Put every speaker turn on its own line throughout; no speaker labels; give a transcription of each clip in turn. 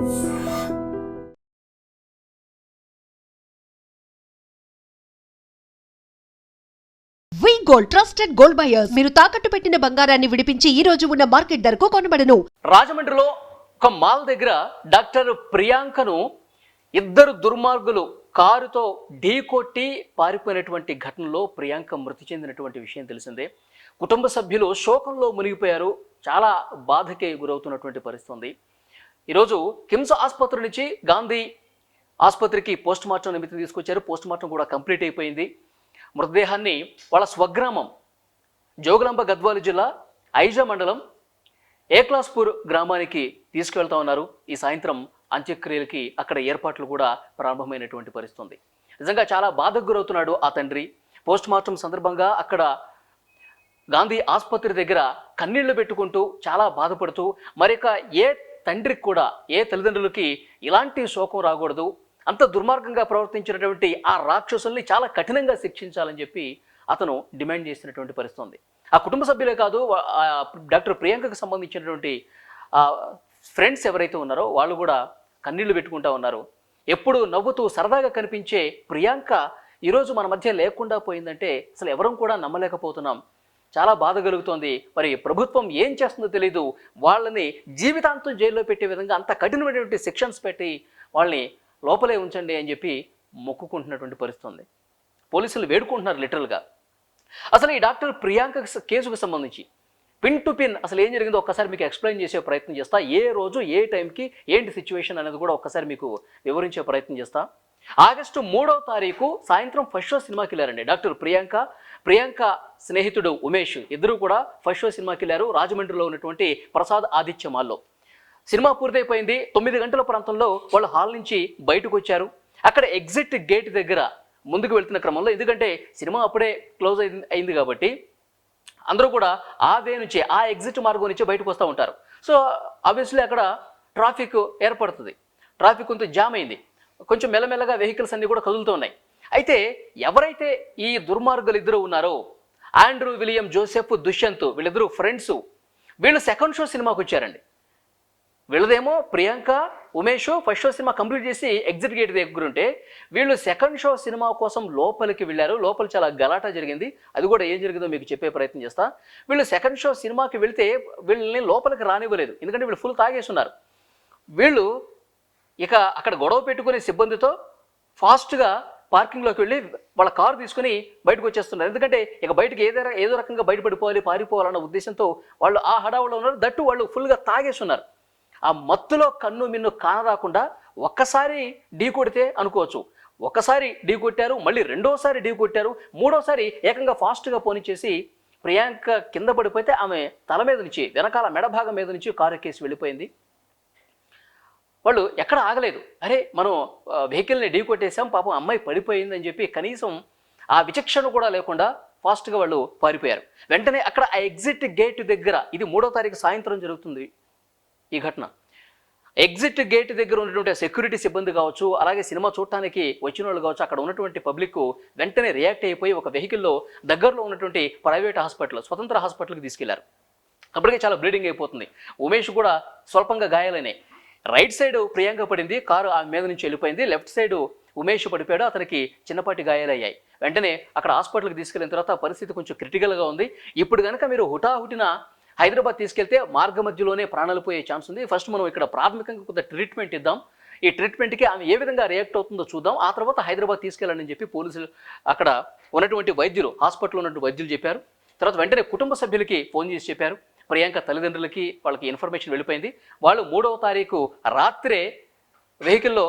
వి gold trusted gold buyers మీరు తాకట్టు పెట్టిన బంగారాన్ని విడిపించి ఈ రోజు ఉన్న మార్కెట్ ధరకు కొనబడను.
రాజమండ్రిలో ఒక మాల్ దగ్గర డాక్టర్ ప్రియాంకను ఇద్దరు దుర్మార్గులు కారుతో ఢీకొట్టి పారిపోయినటువంటి ఘటనలో ప్రియాంక మృతి చెందినటువంటి విషయం తెలిసిందే. కుటుంబ సభ్యులు శోకంలో మునిగిపోయారు. చాలా బాధకే గురవుతున్నటువంటి పరిస్థితి ఉంది. ఈరోజు కిమ్స్ ఆసుపత్రి నుంచి గాంధీ ఆసుపత్రికి పోస్ట్ మార్టం నిమిత్తం తీసుకొచ్చారు. పోస్ట్ మార్టం కూడా కంప్లీట్ అయిపోయింది. మృతదేహాన్ని వాళ్ళ స్వగ్రామం జోగులాంబ గద్వాల జిల్లా ఐజా మండలం ఏక్లాస్పూర్ గ్రామానికి తీసుకువెళ్తా ఉన్నారు. ఈ సాయంత్రం అంత్యక్రియలకి అక్కడ ఏర్పాట్లు కూడా ప్రారంభమైనటువంటి పరిస్థితి ఉంది. నిజంగా చాలా బాధకు గురవుతున్నాడు ఆ తండ్రి. పోస్ట్ మార్టం సందర్భంగా అక్కడ గాంధీ ఆసుపత్రి దగ్గర కన్నీళ్లు పెట్టుకుంటూ చాలా బాధపడుతూ మరిక ఏ తండ్రికి కూడా ఏ తల్లిదండ్రులకి ఇలాంటి శోకం రాకూడదు, అంత దుర్మార్గంగా ప్రవర్తించినటువంటి ఆ రాక్షసుల్ని చాలా కఠినంగా శిక్షించాలని చెప్పి అతను డిమాండ్ చేసినటువంటి పరిస్థితి ఉంది. ఆ కుటుంబ సభ్యులే కాదు, డాక్టర్ ప్రియాంకకు సంబంధించినటువంటి ఫ్రెండ్స్ ఎవరైతే ఉన్నారో వాళ్ళు కూడా కన్నీళ్లు పెట్టుకుంటా ఉన్నారు. ఎప్పుడు నవ్వుతూ సరదాగా కనిపించే ప్రియాంక ఈరోజు మన మధ్య లేకుండా పోయిందంటే అసలు ఎవరం కూడా నమ్మలేకపోతున్నాం. చాలా బాధ కలుగుతోంది. మరి ప్రభుత్వం ఏం చేస్తుందో తెలీదు. వాళ్ళని జీవితాంతం జైల్లో పెట్టే విధంగా అంత కఠినమైనటువంటి సెక్షన్స్ పెట్టి వాళ్ళని లోపలే ఉంచండి అని చెప్పి మొక్కుకుంటున్నటువంటి పరిస్థితి ఉంది. పోలీసులు వేడుకుంటున్నారు లిటరల్గా. అసలు ఈ డాక్టర్ ప్రియాంక కేసుకు సంబంధించి పిన్ టు పిన్ అసలు ఏం జరిగిందో ఒక్కసారి మీకు ఎక్స్ప్లెయిన్ చేసే ప్రయత్నం చేస్తా. ఏ రోజు ఏ టైంకి ఏంటి సిచ్యువేషన్ అనేది కూడా ఒక్కసారి మీకు వివరించే ప్రయత్నం చేస్తా. ఆగస్టు 3వ తారీఖు సాయంత్రం ఫస్ట్ షో సినిమాకి వెళ్ళారండి డాక్టర్ ప్రియాంక స్నేహితుడు ఉమేష్ ఇద్దరు కూడా ఫస్ట్ షో సినిమాకి వెళ్ళారు. రాజమండ్రిలో ఉన్నటువంటి ప్రసాద్ ఆదిత్య మాల్లో సినిమా పూర్తయిపోయింది. 9 గంటల ప్రాంతంలో వాళ్ళు హాల్ నుంచి బయటకు వచ్చారు. అక్కడ ఎగ్జిట్ గేట్ దగ్గర ముందుకు వెళ్తున్న క్రమంలో, ఎందుకంటే సినిమా అప్పుడే క్లోజ్ అయింది కాబట్టి అందరూ కూడా ఆ వే నుంచి ఆ ఎగ్జిట్ మార్గం నుంచి బయటకు వస్తూ ఉంటారు. సో ఆబ్వియస్లీ అక్కడ ట్రాఫిక్ ఏర్పడుతుంది. ట్రాఫిక్ కొంత జామ్ అయింది. కొంచెం మెల్లమెల్లగా వెహికల్స్ అన్నీ కూడా కదులుతూ ఉన్నాయి. అయితే ఎవరైతే ఈ దుర్మార్గులు ఇద్దరు ఉన్నారో ఆండ్రూ విలియం జోసెఫ్ దుష్యంత్ వీళ్ళిద్దరూ ఫ్రెండ్స్, వీళ్ళు సెకండ్ షో సినిమాకి వచ్చారండి. వీళ్ళదేమో Priyanka Umesh first show cinema complete చేసి ఎగ్జిట్ గేట్ దగ్గర ఉంటే వీళ్ళు సెకండ్ షో సినిమా కోసం లోపలికి వెళ్ళారు. లోపల చాలా గలాటా జరిగింది. అది కూడా ఏం జరిగిందో మీకు చెప్పే ప్రయత్నం చేస్తా. వీళ్ళు సెకండ్ షో సినిమాకి వెళ్తే వీళ్ళని లోపలికి రానివ్వలేదు. ఎందుకంటే వీళ్ళు ఫుల్ తాగేస్తున్నారు. వీళ్ళు ఇక అక్కడ గొడవ పెట్టుకునే సిబ్బందితో ఫాస్ట్గా పార్కింగ్లోకి వెళ్ళి వాళ్ళ కారు తీసుకుని బయటకు వచ్చేస్తున్నారు. ఎందుకంటే ఇక బయటకు ఏదో రకంగా బయటపడిపోవాలి, పారిపోవాలన్న ఉద్దేశంతో వాళ్ళు ఆ హడావులో ఉన్నారు. దట్టు వాళ్ళు ఫుల్గా తాగేస్తున్నారు. ఆ మత్తులో కన్ను మిన్ను కానరాకుండా ఒక్కసారి ఢీ కొడితే అనుకోవచ్చు, ఒకసారి ఢీ కొట్టారు, మళ్ళీ రెండోసారి ఢీ కొట్టారు, మూడోసారి ఏకంగా ఫాస్ట్గా పోనిచ్చేసి ప్రియాంక కింద పడిపోతే ఆమె తల మీద నుంచి వెనకాల మెడభాగం మీద నుంచి కారు ఎక్కేసి వెళ్ళిపోయింది. వాళ్ళు ఎక్కడ ఆగలేదు. అరే మనం వెహికల్ని ఢీ కొట్టేసాం, పాపం అమ్మాయి పడిపోయిందని చెప్పి కనీసం ఆ విచక్షణ కూడా లేకుండా ఫాస్ట్గా వాళ్ళు పారిపోయారు. వెంటనే అక్కడ ఆ ఎగ్జిట్ గేట్ దగ్గర, ఇది 3వ తారీఖు సాయంత్రం జరుగుతుంది ఈ ఘటన. ఎగ్జిట్ గేట్ దగ్గర ఉన్నటువంటి సెక్యూరిటీ సిబ్బంది కావచ్చు, అలాగే సినిమా చూడటానికి వచ్చిన వాళ్ళు కావచ్చు, అక్కడ ఉన్నటువంటి పబ్లిక్ వెంటనే రియాక్ట్ అయిపోయి ఒక వెహికల్లో దగ్గరలో ఉన్నటువంటి ప్రైవేట్ హాస్పిటల్ స్వతంత్ర హాస్పిటల్కి తీసుకెళ్లారు. అప్పటికే చాలా బ్లీడింగ్ అయిపోతుంది. ఉమేష్ కూడా స్వల్పంగా గాయాలైనాయి. రైట్ సైడ్ ప్రియాంక పడింది, కారు ఆమె మీద నుంచి వెళ్ళిపోయింది. లెఫ్ట్ సైడ్ ఉమేష్ పడిపోయాడు, అతనికి చిన్నపాటి గాయాలయ్యాయి. వెంటనే అక్కడ హాస్పిటల్కి తీసుకెళ్లిన తర్వాత పరిస్థితి కొంచెం క్రిటికల్గా ఉంది. ఇప్పుడు కనుక మీరు హుటాహుటిన హైదరాబాద్ తీసుకెళ్తే మార్గ మధ్యలోనే ప్రాణాలు పోయే ఛాన్స్ ఉంది. ఫస్ట్ మనం ఇక్కడ ప్రాథమికంగా కొంత ట్రీట్మెంట్ ఇద్దాం, ఈ ట్రీట్మెంట్కి ఆమె ఏ విధంగా రియాక్ట్ అవుతుందో చూద్దాం, ఆ తర్వాత హైదరాబాద్ తీసుకెళ్ళాలని చెప్పి పోలీసులు అక్కడ ఉన్నటువంటి వైద్యులు, హాస్పిటల్లో ఉన్నటువంటి వైద్యులు చెప్పారు. తర్వాత వెంటనే కుటుంబ సభ్యులకి ఫోన్ చేసి చెప్పారు. ప్రియాంక తల్లిదండ్రులకి వాళ్ళకి ఇన్ఫర్మేషన్ వెళ్ళిపోయింది. వాళ్ళు 3వ తారీఖు రాత్రే వెహికల్లో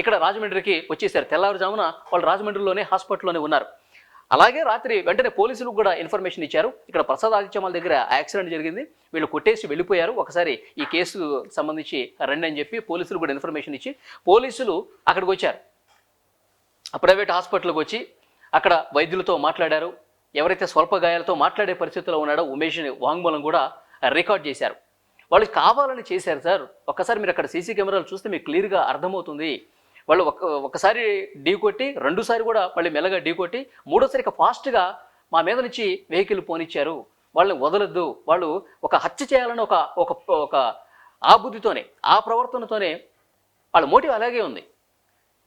ఇక్కడ రాజమండ్రికి వచ్చేసారు. తెల్లవారుజామున వాళ్ళు రాజమండ్రిలోనే హాస్పిటల్లోనే ఉన్నారు. అలాగే రాత్రి వెంటనే పోలీసులకు కూడా ఇన్ఫర్మేషన్ ఇచ్చారు. ఇక్కడ ప్రసాద్ ఆదిత్యమాల దగ్గర యాక్సిడెంట్ జరిగింది, వీళ్ళు కొట్టేసి వెళ్ళిపోయారు, ఒకసారి ఈ కేసు సంబంధించి రండి అని చెప్పి పోలీసులు కూడా ఇన్ఫర్మేషన్ ఇచ్చి పోలీసులు అక్కడికి వచ్చారు. ప్రైవేట్ హాస్పిటల్కి వచ్చి అక్కడ వైద్యులతో మాట్లాడారు. ఎవరైతే స్వల్ప గాయాలతో మాట్లాడే పరిస్థితిలో ఉన్నాడో ఉమేష్ని వాంగ్మూలం కూడా రికార్డ్ చేశారు. వాళ్ళు కావాలని చేశారు సార్, ఒక్కసారి మీరు అక్కడ సీసీ కెమెరాలు చూస్తే మీకు క్లియర్గా అర్థమవుతుంది. వాళ్ళు ఒక్కసారి ఢీ కొట్టి, రెండోసారి కూడా మళ్ళీ మెల్లగా ఢీ కొట్టి, మూడోసారి ఇక ఫాస్ట్గా మా మీద నుంచి వెహికల్ పోనిచ్చారు. వాళ్ళని వదలొద్దు, వాళ్ళు ఒక హత్య చేయాలని ఒక ఆబుద్ధితోనే, ఆ ప్రవర్తనతోనే వాళ్ళ మోటివ్ అలాగే ఉంది.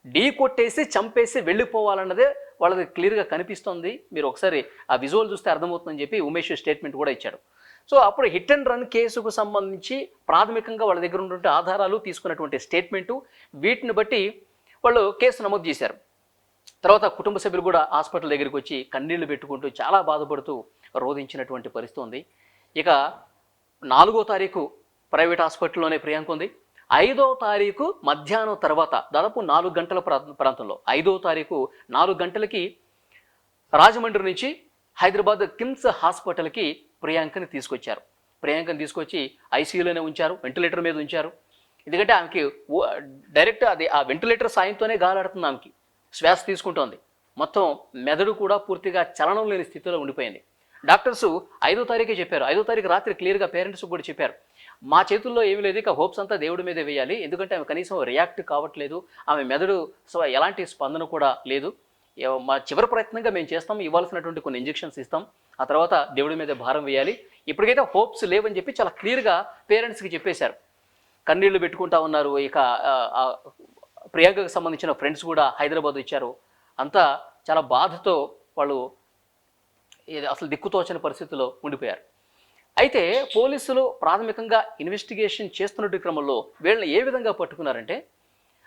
ఢీ కొట్టేసి చంపేసి వెళ్ళిపోవాలన్నదే వాళ్ళది క్లియర్గా కనిపిస్తుంది. మీరు ఒకసారి ఆ విజువల్ చూస్తే అర్థమవుతుందని చెప్పి ఉమేష్ స్టేట్మెంట్ కూడా ఇచ్చాడు. సో అప్పుడు హిట్ అండ్ రన్ కేసుకు సంబంధించి ప్రాథమికంగా వాళ్ళ దగ్గర ఉన్నటువంటి ఆధారాలు, తీసుకున్నటువంటి స్టేట్మెంటు, వీటిని బట్టి వాళ్ళు కేసు నమోదు చేశారు. తర్వాత కుటుంబ సభ్యులు కూడా హాస్పిటల్ దగ్గరికి వచ్చి కన్నీళ్లు పెట్టుకుంటూ చాలా బాధపడుతూ రోధించినటువంటి పరిస్థితి ఉంది. ఇక 4వ తారీఖు ప్రైవేట్ హాస్పిటల్లోనే ప్రియాంక ఉంది. 5వ తారీఖు మధ్యాహ్నం తర్వాత దాదాపు 4 గంటల ప్రాంతంలో 5వ తారీఖు 4 గంటలకి రాజమండ్రి నుంచి హైదరాబాద్ కిమ్స్ హాస్పిటల్కి ప్రియాంకని తీసుకొచ్చారు. ప్రియాంకని తీసుకొచ్చి ఐసీయూలోనే ఉంచారు, వెంటిలేటర్ మీద ఉంచారు. ఎందుకంటే ఆమెకి డైరెక్ట్ ఆ వెంటిలేటర్ సాయంతోనే గాలాడుతుంది, ఆమెకి శ్వాస తీసుకుంటోంది. మొత్తం మెదడు కూడా పూర్తిగా చలనం లేని స్థితిలో ఉండిపోయింది. డాక్టర్స్ 5వ తారీఖే చెప్పారు. 5వ తారీఖు రాత్రి క్లియర్గా పేరెంట్స్కి కూడా చెప్పారు, మా చేతుల్లో ఏమీ లేదు, ఇక హోప్స్ అంతా దేవుడి మీదే వేయాలి. ఎందుకంటే ఆమె కనీసం రియాక్ట్ కావట్లేదు, ఆమె మెదడు ఎలాంటి స్పందన కూడా లేదు. మా చివరి ప్రయత్నంగా మేము చేస్తాం, ఇవ్వాల్సినటువంటి కొన్ని ఇంజెక్షన్స్ ఇస్తాం, ఆ తర్వాత దేవుడి మీద భారం వేయాలి, ఇప్పటికైతే హోప్స్ లేవని చెప్పి చాలా క్లియర్గా పేరెంట్స్కి చెప్పేశారు. కన్నీళ్లు పెట్టుకుంటా ఉన్నారు. ఇక ప్రియాంకకు సంబంధించిన ఫ్రెండ్స్ కూడా హైదరాబాద్ వచ్చారు. అంతా చాలా బాధతో వాళ్ళు అసలు దిక్కుతోచని పరిస్థితిలో ఉండిపోయారు. అయితే పోలీసులు ప్రాథమికంగా ఇన్వెస్టిగేషన్ చేస్తున్నట్టు క్రమంలో వీళ్ళని ఏ విధంగా పట్టుకున్నారంటే,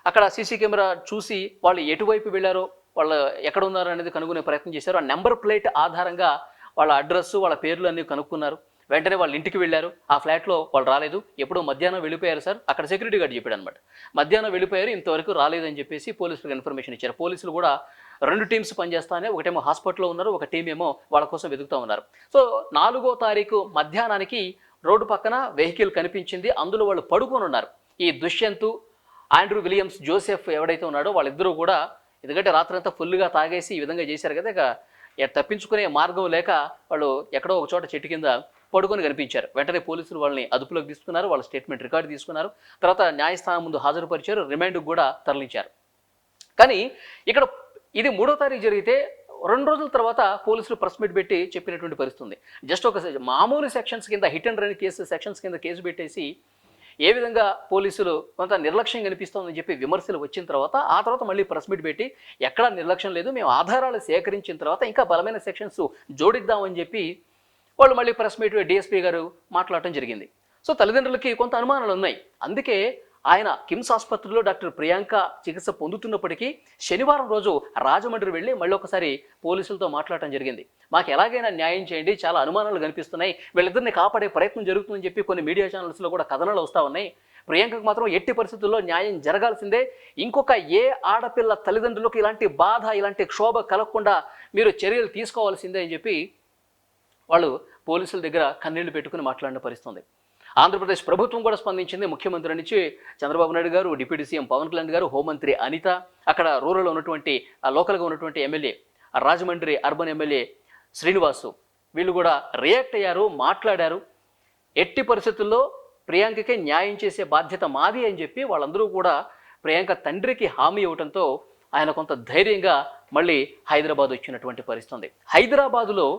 అక్కడ సీసీ కెమెరా చూసి వాళ్ళు ఎటువైపు వెళ్ళారో, వాళ్ళు ఎక్కడ ఉన్నారో అనేది కనుగొనే ప్రయత్నం చేశారు. ఆ నెంబర్ ప్లేట్ ఆధారంగా వాళ్ళ అడ్రస్సు, వాళ్ళ పేర్లు అన్నీ కనుక్కున్నారు. వెంటనే వాళ్ళ ఇంటికి వెళ్ళారు. ఆ ఫ్లాట్లో వాళ్ళు రాలేదు, ఎప్పుడో మధ్యాహ్నం వెళ్ళిపోయారు సార్, అక్కడ సెక్యూరిటీ గార్డ్ చెప్పాడు అనమాట. మధ్యాహ్నం వెళ్ళిపోయారు, ఇంతవరకు రాలేదని చెప్పేసి పోలీసులకు ఇన్ఫర్మేషన్ ఇచ్చారు. పోలీసులు కూడా 2 టీమ్స్ పనిచేస్తానే, ఒకటేమో హాస్పిటల్లో ఉన్నారు, ఒక టీం ఏమో వాళ్ళ కోసం వెతుకుతూ ఉన్నారు. సో 4వ తారీఖు మధ్యాహ్నానికి రోడ్డు పక్కన వెహికల్ కనిపించింది. అందులో వాళ్ళు పడుకొని ఉన్నారు. ఈ దుష్యంత్, ఆండ్రూ విలియమ్స్, జోసెఫ్ ఎవడైతే ఉన్నాడో వాళ్ళిద్దరూ కూడా, ఎందుకంటే రాత్రంతా ఫుల్గా తాగేసి ఈ విధంగా చేశారు కదా, ఇక తప్పించుకునే మార్గం లేక వాళ్ళు ఎక్కడో ఒక చోట చెట్టు కింద పడుకొని కనిపించారు. వెంటనే పోలీసులు వాళ్ళని అదుపులోకి తీసుకున్నారు, వాళ్ళ స్టేట్మెంట్ రికార్డు తీసుకున్నారు. తర్వాత న్యాయస్థానం ముందు హాజరుపరిచారు, రిమాండ్కు కూడా తరలించారు. కానీ ఇక్కడ ఇది 3వ తారీఖు జరిగితే 2 రోజుల తర్వాత పోలీసులు ప్రెస్ మీట్ పెట్టి చెప్పినటువంటి పరిస్థితి ఉంది. జస్ట్ ఒక మామూలు సెక్షన్స్ కింద, hit and run case sections కింద కేసు పెట్టేసి ఏ విధంగా పోలీసులు కొంత నిర్లక్ష్యం కనిపిస్తోందని చెప్పి విమర్శలు వచ్చిన తర్వాత, ఆ తర్వాత మళ్ళీ ప్రెస్ మీట్ పెట్టి ఎక్కడా నిర్లక్ష్యం లేదు, మేము ఆధారాలు సేకరించిన తర్వాత ఇంకా బలమైన సెక్షన్స్ జోడిద్దామని చెప్పి వాళ్ళు మళ్ళీ ప్రెస్ మీట్ డిఎస్పీ గారు మాట్లాడటం జరిగింది. సో తల్లిదండ్రులకి కొంత అనుమానాలు ఉన్నాయి. అందుకే ఆయన కిమ్స్ ఆసుపత్రిలో డాక్టర్ ప్రియాంక చికిత్స పొందుతున్నప్పటికీ శనివారం రోజు రాజమండ్రి వెళ్ళి మళ్ళీ ఒకసారి పోలీసులతో మాట్లాడటం జరిగింది. మాకు ఎలాగైనా న్యాయం చేయండి, చాలా అనుమానాలు కనిపిస్తున్నాయి, వీళ్ళిద్దరిని కాపాడే ప్రయత్నం జరుగుతుందని చెప్పి కొన్ని మీడియా ఛానల్స్లో కూడా కథనాలు వస్తూ ఉన్నాయి. ప్రియాంకకు మాత్రం ఎట్టి పరిస్థితుల్లో న్యాయం జరగాల్సిందే. ఇంకొక ఏ ఆడపిల్ల తల్లిదండ్రులకు ఇలాంటి బాధ, ఇలాంటి క్షోభ కలగకుండా మీరు చర్యలు తీసుకోవాల్సిందే అని చెప్పి వాళ్ళు పోలీసుల దగ్గర కన్నీళ్లు పెట్టుకుని మాట్లాడిన పరిస్థితుంది. ఆంధ్రప్రదేశ్ ప్రభుత్వం కూడా స్పందించింది. ముఖ్యమంత్రి నుంచి చంద్రబాబు నాయుడు గారు, డిప్యూటీ సీఎం పవన్ కళ్యాణ్ గారు, హోంమంత్రి అనిత, అక్కడ రూరల్లో ఉన్నటువంటి లోకల్గా ఉన్నటువంటి MLA, Rajahmundry urban MLA Srinivasu, వీళ్ళు కూడా రియాక్ట్ అయ్యారు, మాట్లాడారు. ఎట్టి పరిస్థితుల్లో ప్రియాంకకే న్యాయం చేసే బాధ్యత మాది అని చెప్పి వాళ్ళందరూ కూడా ప్రియాంక తండ్రికి హామీ ఇవ్వడంతో ఆయన కొంత ధైర్యంగా మళ్ళీ హైదరాబాద్ వచ్చినటువంటి పరిస్థితి ఉంది. హైదరాబాదులో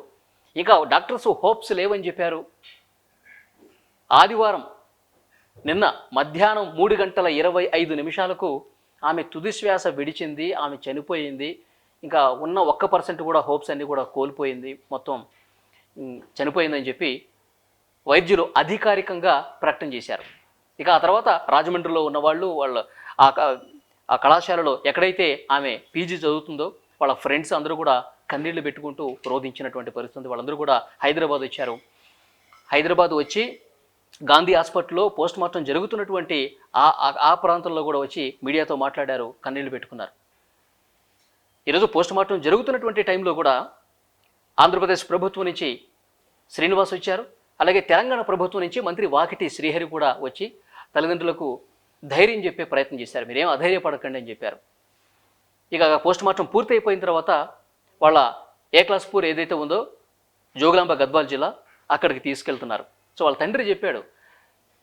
ఇక డాక్టర్స్ హోప్స్ లేవని చెప్పారు. ఆదివారం నిన్న మధ్యాహ్నం 3:25 ఆమె తుది శ్వాస విడిచింది, ఆమె చనిపోయింది. ఇంకా ఉన్న 1% కూడా హోప్స్ అన్నీ కూడా కోల్పోయింది, మొత్తం చనిపోయిందని చెప్పి వైద్యులు అధికారికంగా ప్రకటన చేశారు. ఇక ఆ తర్వాత రాజమండ్రిలో ఉన్నవాళ్ళు, వాళ్ళ ఆ కళాశాలలో ఎక్కడైతే ఆమె పీజీ చదువుతుందో వాళ్ళ ఫ్రెండ్స్ అందరూ కూడా కన్నీళ్లు పెట్టుకుంటూ రోధించినటువంటి పరిస్థితి. వాళ్ళందరూ కూడా హైదరాబాద్ వచ్చారు. హైదరాబాద్ వచ్చి గాంధీ హాస్పిటల్లో పోస్ట్ మార్టం జరుగుతున్నటువంటి ఆ ప్రాంతంలో కూడా వచ్చి మీడియాతో మాట్లాడారు, కన్నీళ్లు పెట్టుకున్నారు. ఈరోజు పోస్ట్ మార్టం జరుగుతున్నటువంటి టైంలో కూడా ఆంధ్రప్రదేశ్ ప్రభుత్వం నుంచి శ్రీనివాస్ వచ్చారు, అలాగే తెలంగాణ ప్రభుత్వం నుంచి మంత్రి వాకిటి శ్రీహరి కూడా వచ్చి తల్లిదండ్రులకు ధైర్యం చెప్పే ప్రయత్నం చేశారు. మీరేం అధైర్యపడకండి అని చెప్పారు. ఇక పోస్ట్ మార్టం పూర్తి అయిపోయిన తర్వాత వాళ్ళ ఏక్లాస్పూర్ ఏదైతే ఉందో జోగులాంబ గద్వాల్ జిల్లా, అక్కడికి తీసుకెళ్తున్నారు. సో వాళ్ళ తండ్రి చెప్పాడు,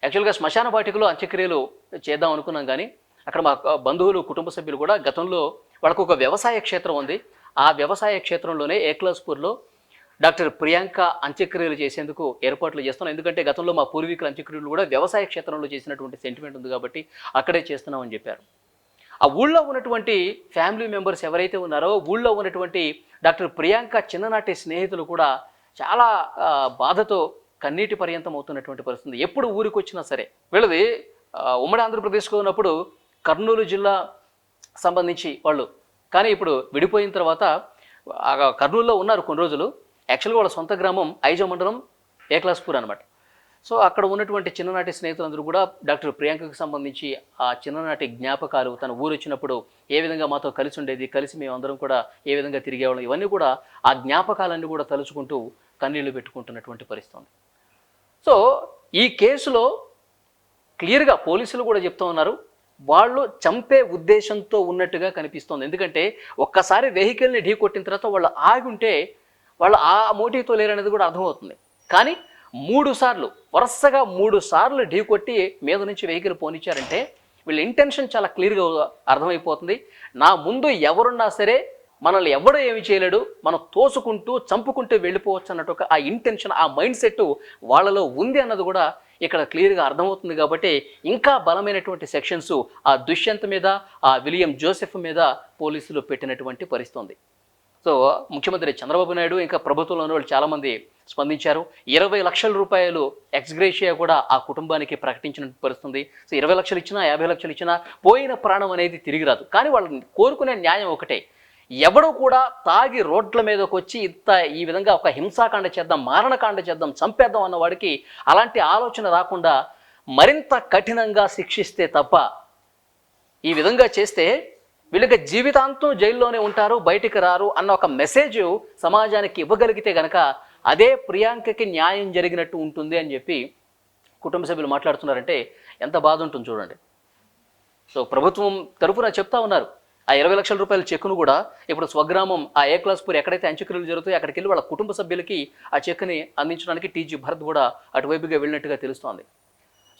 యాక్చువల్గా శ్మశాన వాటికలో అంత్యక్రియలు చేద్దాం అనుకున్నాం, కానీ అక్కడ మా బంధువులు, కుటుంబ సభ్యులు కూడా గతంలో వాళ్ళకు ఒక వ్యవసాయ క్షేత్రం ఉంది, ఆ వ్యవసాయ క్షేత్రంలోనే ఏక్లాస్పూర్లో డాక్టర్ ప్రియాంక అంత్యక్రియలు చేసేందుకు ఏర్పాట్లు చేస్తున్నాం. ఎందుకంటే గతంలో మా పూర్వీకుల అంత్యక్రియలు కూడా వ్యవసాయ క్షేత్రంలో చేసినటువంటి సెంటిమెంట్ ఉంది కాబట్టి అక్కడే చేస్తున్నామని చెప్పారు. ఆ ఊళ్ళో ఉన్నటువంటి ఫ్యామిలీ మెంబర్స్ ఎవరైతే ఉన్నారో, ఊళ్ళో ఉన్నటువంటి డాక్టర్ ప్రియాంక చిన్ననాటి స్నేహితులు కూడా చాలా బాధతో కన్నీటి పర్యంతం అవుతున్నటువంటి పరిస్థితి. ఎప్పుడు ఊరికి వచ్చినా సరే వీళ్ళది ఉమ్మడి ఆంధ్రప్రదేశ్లో ఉన్నప్పుడు కర్నూలు జిల్లా సంబంధించి వాళ్ళు, కానీ ఇప్పుడు విడిపోయిన తర్వాత కర్నూలులో ఉన్నారు కొన్ని రోజులు. యాక్చువల్గా వాళ్ళ సొంత గ్రామం ఐజా మండలం ఏక్లాస్పూర్ అనమాట. సో అక్కడ ఉన్నటువంటి చిన్ననాటి స్నేహితులందరూ కూడా డాక్టర్ ప్రియాంకకు సంబంధించి ఆ చిన్ననాటి జ్ఞాపకాలు, తన ఊరు వచ్చినప్పుడు ఏ విధంగా మాతో కలిసి ఉండేది, కలిసి మేమందరం కూడా ఏ విధంగా తిరిగేవాళ్ళం, ఇవన్నీ కూడా ఆ జ్ఞాపకాలన్నీ కూడా తలుచుకుంటూ కన్నీళ్లు పెట్టుకుంటున్నటువంటి పరిస్థితి. సో ఈ కేసులో క్లియర్గా పోలీసులు కూడా చెప్తూ ఉన్నారు, వాళ్ళు చంపే ఉద్దేశంతో ఉన్నట్టుగా కనిపిస్తోంది. ఎందుకంటే ఒక్కసారి వెహికల్ని ఢీ కొట్టిన తర్వాత వాళ్ళు ఆగి ఉంటే వాళ్ళు ఆ మోటివ్తో లేరనేది కూడా అర్థమవుతుంది. కానీ 3 సార్లు వరుసగా 3 సార్లు ఢీ కొట్టి మీద నుంచి వెహికల్ పోనిచ్చారంటే వీళ్ళ ఇంటెన్షన్ చాలా క్లియర్గా అర్థమైపోతుంది. నా ముందు ఎవరున్నా సరే మనల్ని ఎవడో ఏమి చేయలేడు, మనం తోసుకుంటూ చంపుకుంటూ వెళ్ళిపోవచ్చు అన్నట్టు ఒక ఆ ఇంటెన్షన్, ఆ మైండ్ సెట్ వాళ్ళలో ఉంది అన్నది కూడా ఇక్కడ క్లియర్గా అర్థమవుతుంది. కాబట్టి ఇంకా బలమైనటువంటి సెక్షన్స్ ఆ దుష్యంత్ మీద, ఆ విలియం జోసెఫ్ మీద పోలీసులు పెట్టినటువంటి పరిస్థితి ఉంది. సో ముఖ్యమంత్రి చంద్రబాబు నాయుడు ఇంకా ప్రభుత్వంలోని వాళ్ళు చాలామంది స్పందించారు. 20 లక్షల రూపాయలు ఎక్స్గ్రేషియా కూడా ఆ కుటుంబానికి ప్రకటించిన పరిస్థితుంది. సో 20 లక్షలు ఇచ్చినా 50 లక్షలు ఇచ్చినా పోయిన ప్రాణం అనేది తిరిగి రాదు. కానీ వాళ్ళు కోరుకునే న్యాయం ఒకటే, ఎవడో కూడా తాగి రోడ్ల మీదకి వచ్చి ఈ విధంగా ఒక హింసాకాండ చేద్దాం, మారణకాండ చేద్దాం, చంపేద్దాం అన్న వాడికి అలాంటి ఆలోచన రాకుండా మరింత కఠినంగా శిక్షిస్తే తప్ప, ఈ విధంగా చేస్తే వీళ్ళకి జీవితాంతం జైల్లోనే ఉంటారు, బయటికి రారు అన్న ఒక మెసేజ్ సమాజానికి ఇవ్వగలిగితే గనక అదే ప్రియాంకకి న్యాయం జరిగినట్టు ఉంటుంది అని చెప్పి కుటుంబ సభ్యులు మాట్లాడుతున్నారంటే ఎంత బాధ ఉంటుంది చూడండి. సో ప్రభుత్వం తరఫున చెప్తా ఉన్నారు, ఆ 20 లక్షల రూపాయల చెక్కును కూడా ఇప్పుడు స్వగ్రామం ఆ ఏక్లాస్పూర్ ఎక్కడైతే అంత్యక్రియలు జరుగుతాయో అక్కడికి వెళ్ళి వాళ్ళ కుటుంబ సభ్యులకి ఆ చెక్కుని అందించడానికి టీజీ భరత్ కూడా అటువైపుగా వెళ్ళినట్టుగా తెలుస్తోంది.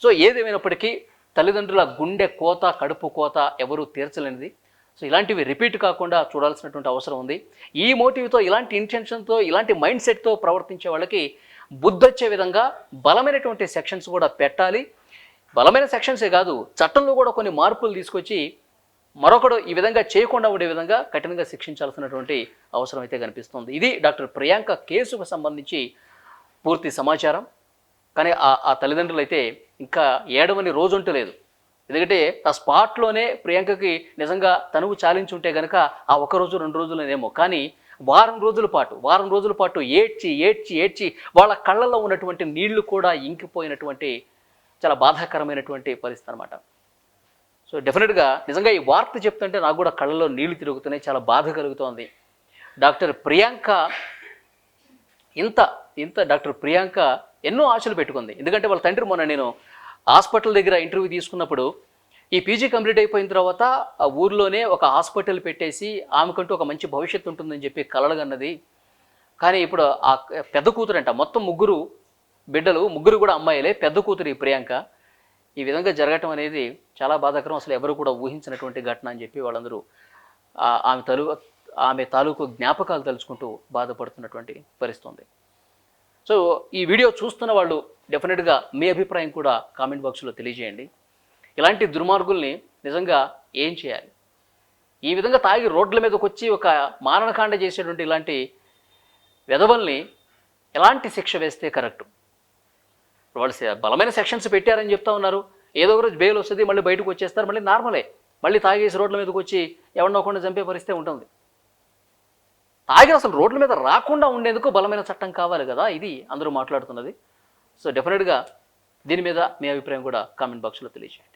సో ఏదేమైనప్పటికీ తల్లిదండ్రుల గుండె కోత, కడుపు కోత ఎవరూ తీర్చలేనిది. సో ఇలాంటివి రిపీట్ కాకుండా చూడాల్సినటువంటి అవసరం ఉంది. ఈ మోటివ్తో, ఇలాంటి ఇంటెన్షన్తో, ఇలాంటి మైండ్ సెట్తో ప్రవర్తించే వాళ్ళకి బుద్ధొచ్చే విధంగా బలమైనటువంటి సెక్షన్స్ కూడా పెట్టాలి. బలమైన సెక్షన్సే కాదు, చట్టంలో కూడా కొన్ని మార్పులు తీసుకొచ్చి మరొకడు ఈ విధంగా చేయకుండా ఉండే విధంగా కఠినంగా శిక్షించాల్సినటువంటి అవసరం అయితే కనిపిస్తుంది. ఇది డాక్టర్ ప్రియాంక కేసుకు సంబంధించి పూర్తి సమాచారం. కానీ ఆ తల్లిదండ్రులు అయితే ఇంకా ఏడవని రోజుంటూ లేదు. ఎందుకంటే ఆ స్పాట్లోనే ప్రియాంకకి నిజంగా తనువు చాలించుంటే కనుక ఆ 1 రోజు 2 రోజులనేమో, కానీ వారం రోజుల పాటు ఏడ్చి వాళ్ళ కళ్ళల్లో ఉన్నటువంటి నీళ్లు కూడా ఇంకిపోయినటువంటి చాలా బాధాకరమైనటువంటి పరిస్థితి అనమాట. సో డెఫినెట్గా నిజంగా ఈ వార్త చెప్తుంటే నాకు కూడా కళ్ళలో నీళ్లు తిరుగుతున్నాయి, చాలా బాధ కలుగుతోంది. డాక్టర్ ప్రియాంక డాక్టర్ ప్రియాంక ఎన్నో ఆశలు పెట్టుకుంది. ఎందుకంటే వాళ్ళ తండ్రి మొన్న నేను హాస్పిటల్ దగ్గర ఇంటర్వ్యూ తీసుకున్నప్పుడు, ఈ పీజీ కంప్లీట్ అయిపోయిన తర్వాత ఆ ఊర్లోనే ఒక హాస్పిటల్ పెట్టేసి ఆమెకంటూ ఒక మంచి భవిష్యత్తు ఉంటుందని చెప్పి కలలుగన్నది. కానీ ఇప్పుడు ఆ పెద్ద కూతురంట, మొత్తం 3 బిడ్డలు, 3 కూడా అమ్మాయిలే, పెద్ద కూతురు ఈ ప్రియాంక. ఈ విధంగా జరగటం అనేది చాలా బాధాకరం, అసలు ఎవరు కూడా ఊహించినటువంటి ఘటన అని చెప్పి వాళ్ళందరూ ఆమె తాలూకు జ్ఞాపకాలు తలుచుకుంటూ బాధపడుతున్నటువంటి పరిస్థితి. సో ఈ వీడియో చూస్తున్న వాళ్ళు డెఫినెట్గా మీ అభిప్రాయం కూడా కామెంట్ బాక్స్లో తెలియజేయండి. ఇలాంటి దుర్మార్గుల్ని నిజంగా ఏం చేయాలి? ఈ విధంగా తాగి రోడ్ల మీదకి వచ్చి ఒక మారణకాండ చేసేటువంటి ఇలాంటి వెధవల్ని ఎలాంటి శిక్ష వేస్తే కరెక్ట్? వాళ్ళు బలమైన సెక్షన్స్ పెట్టారని చెప్తా ఉన్నారు. ఏదో ఒక రోజు బెయిల్ వస్తుంది, మళ్ళీ బయటకు వచ్చేస్తారు, మళ్ళీ నార్మలే, మళ్ళీ తాగేసి రోడ్ల మీదకి వచ్చి ఎవరినోకుండా చంపే పరిస్థితి ఉంటుంది. తాగి అసలు రోడ్ల మీద రాకుండా ఉండేందుకు బలమైన చట్టం కావాలి కదా, ఇది అందరూ మాట్లాడుతున్నది. సో డెఫినెట్గా దీని మీద మీ అభిప్రాయం కూడా కామెంట్ బాక్స్లో తెలియజేయండి.